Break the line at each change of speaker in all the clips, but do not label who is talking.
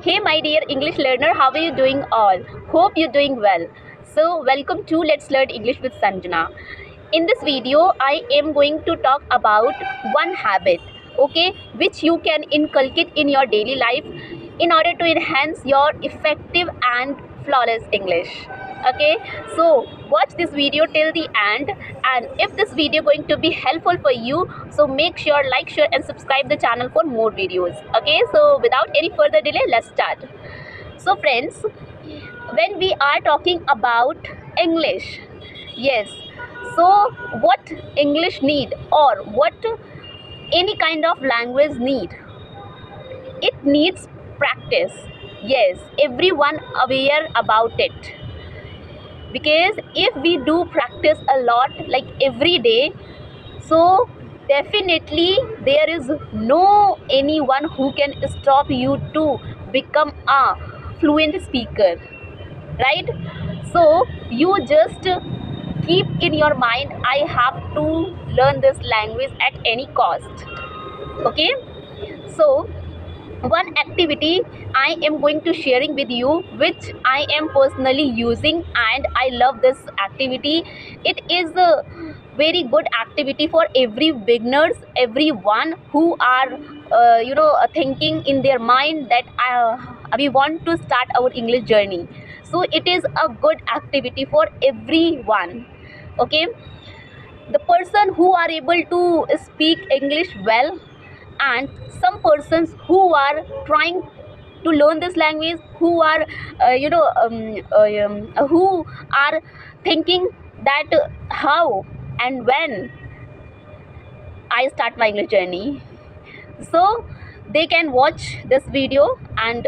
Hey my dear English learner, how are you doing all? Hope you're doing well. So welcome to Let's Learn English with Sanjna. In this video, I am going to talk about one habit, okay, which you can inculcate in your daily life in order to enhance your effective and flawless English. Okay, so watch this video till the end, and if this video going to be helpful for you, so make sure like, share and subscribe the channel for more videos. Okay, so without any further delay, let's start. So friends, when we are talking about English, yes, so what English need, or what any kind of language need, it needs practice. Yes, everyone aware about it, because if we do practice a lot, like every day, so definitely there is no anyone who can stop you to become a fluent speaker, right? So you just keep in your mind, I have to learn this language at any cost. Okay, so one activity I am going to sharing with you, which I am personally using, and I love this activity. It is a very good activity for every beginners, everyone who are thinking in their mind that we want to start our English journey. So it is a good activity for everyone. Okay, the person who are able to speak English well, and some persons who are trying to learn this language, who are who are thinking that how and when I start my English journey. So they can watch this video, and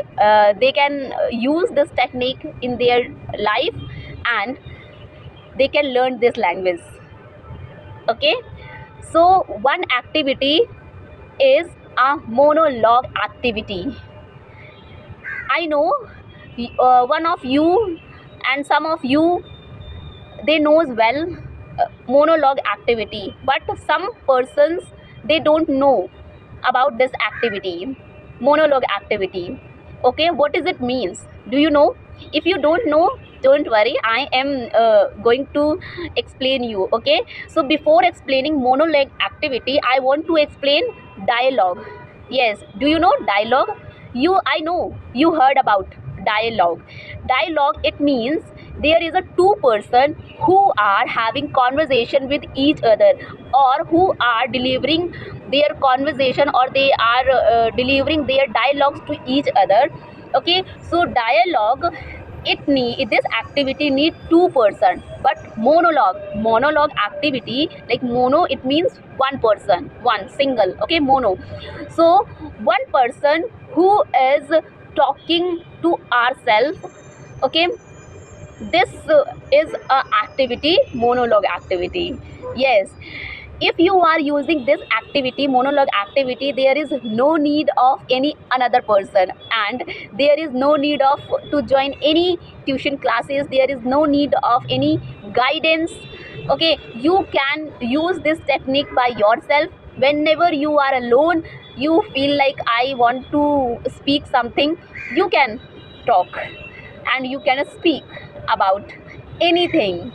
they can use this technique in their life, and they can learn this language. Okay, so one activity is a monologue activity. I know one of you and some of you, they knows well monologue activity, but some persons, they don't know about this activity, monologue activity. Okay, what is it means? Do you know? If you don't know, don't worry, I am going to explain you. Okay, so before explaining monologue activity, I want to explain dialogue. Yes, do you know dialogue? I know you heard about dialogue. Dialogue, it means there is a two person who are having conversation with each other, or who are delivering their conversation, or they are delivering their dialogues to each other. Okay, so dialogue, this activity need two person, but monologue activity, like mono, it means one person, one single. Okay, mono, so one person who is talking to ourselves. Okay, this is a activity, monologue activity. Yes, if you are using this activity, monologue activity, there is no need of any another person, and there is no need of to join any tuition classes, there is no need of any guidance. Okay, you can use this technique by yourself. Whenever you are alone, you feel like I want to speak something, you can talk, and you can speak about anything.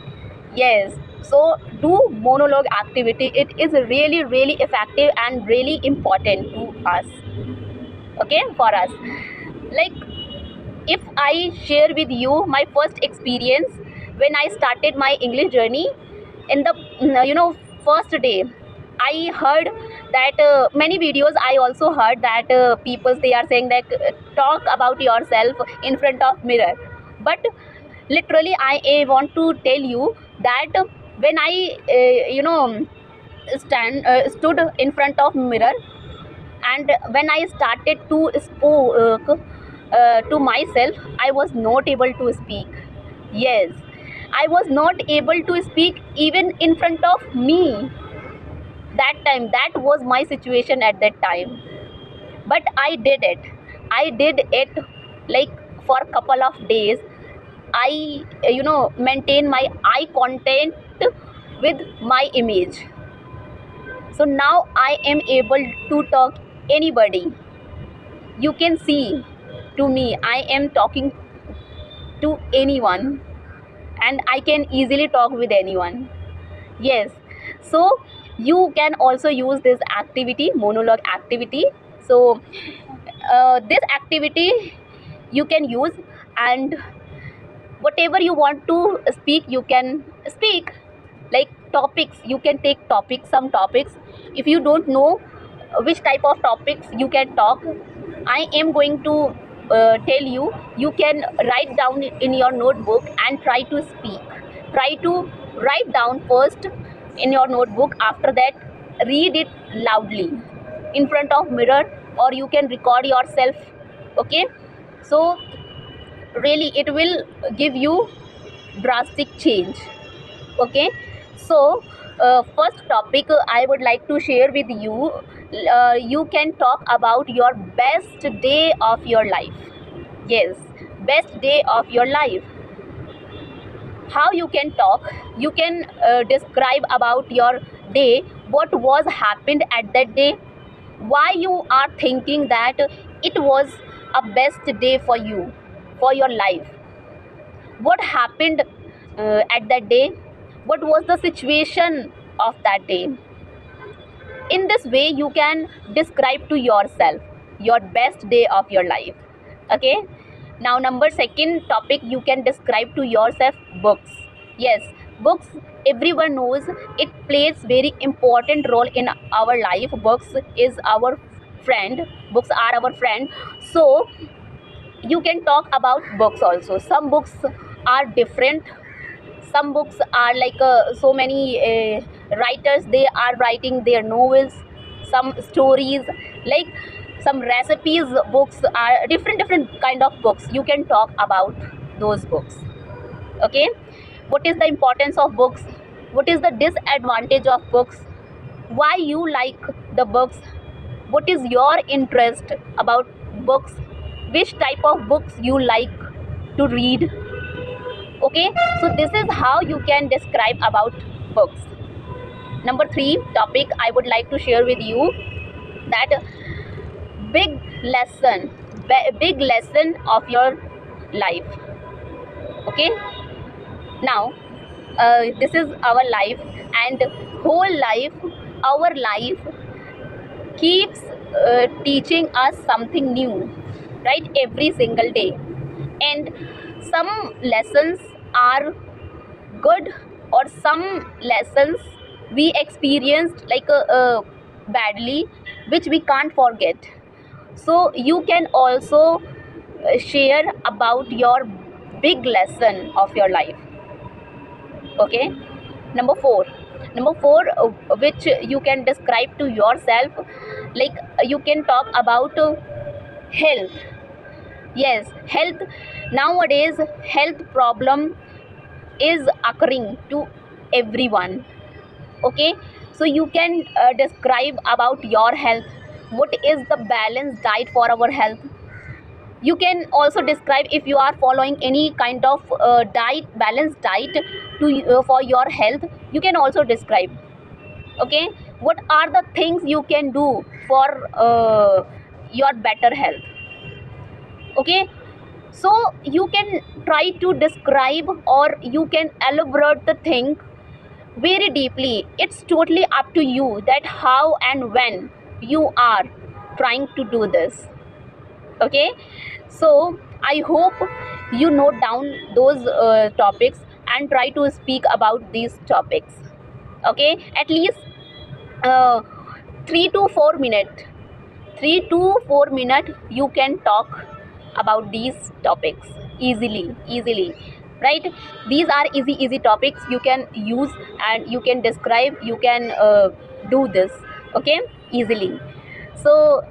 Yes, so do monologue activity, it is really effective and really important to us. Okay, for us, like, if I share with you my first experience when I started my English journey, in the first day, I heard that many videos, I also heard that people, they are saying that talk about yourself in front of mirror. But literally I want to tell you that when I stood in front of mirror, and when I started to spoke to myself, I was not able to speak. Yes, I was not able to speak even in front of me. That time, that was my situation at that time, but I did it. I did it, like, for a couple of days. I maintain my eye contact with my image. So now I am able to talk anybody. You can see to me, I am talking to anyone, and I can easily talk with anyone. Yes. So you can also use this activity, monologue activity. So this activity you can use, and whatever you want to speak, you can speak. Like topics, you can take topics, some topics. If you don't know which type of topics you can talk, I am going to tell you. You can write down in your notebook and try to speak. Try to write down first in your notebook. After that, read it loudly in front of mirror, or you can record yourself. Okay. So really it will give you drastic change. Okay. So first topic I would like to share with you. You can talk about your best day of your life. Yes, best day of your life. How you can talk? You can describe about your day, what was happened at that day, why you are thinking that it was a best day for you, for your life, what happened at that day, what was the situation of that day. In this way you can describe to yourself your best day of your life. Okay. Now number second topic, you can describe to yourself books. Yes, books, everyone knows it plays very important role in our life. Books is our friend. Books are our friend. So you can talk about books also. Some books are different. Some books are like so many writers, they are writing their novels, some stories, like some recipes books, are different kind of books. You can talk about those books. Okay. What is the importance of books? What is the disadvantage of books? Why you like the books? What is your interest about books? Which type of books you like to read? Okay. So this is how you can describe about books. Number three topic I would like to share with you, that big lesson, big lesson of your life. Okay. Now this is our life, and whole life, our life keeps teaching us something new, right, every single day. And some lessons are good, or some lessons we experienced like badly, which we can't forget. So you can also share about your big lesson of your life. Okay. Number four. Number four, which you can describe to yourself, like you can talk about health. Yes, health. Nowadays health problem is occurring to everyone. Okay. So you can describe about your health. What is the balanced diet for our health? You can also describe if you are following any kind of diet, balanced diet to for your health. You can also describe. Okay. What are the things you can do for your better health? Okay. So you can try to describe, or you can elaborate the thing very deeply. It's totally up to you that how and when you are trying to do this. Okay. So I hope you note down those topics and try to speak about these topics. Okay. At least uh, 3 to 4 minutes, 3 to 4 minutes you can talk about these topics easily, right? These are easy topics you can use, and you can describe, you can do this. Okay. Easily. So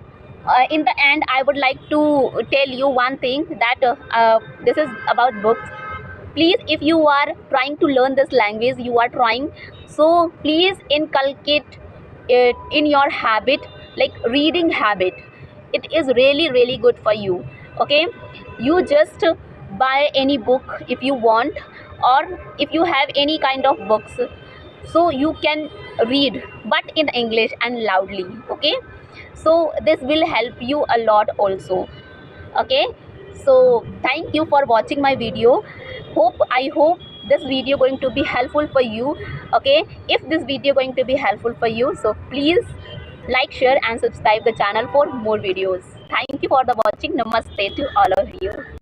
in the end I would like to tell you one thing, that this is about books. Please, if you are trying to learn this language, you are trying, so please inculcate it in your habit, like reading habit. It is really good for you. Okay. You just buy any book if you want, or if you have any kind of books, so you can read, but in English and loudly. Okay. So this will help you a lot also. Okay. So thank you for watching my video. I hope this video going to be helpful for you. Okay, if this video going to be helpful for you, so please like, share and subscribe the channel for more videos. Thank you for the watching. Namaste to all of you.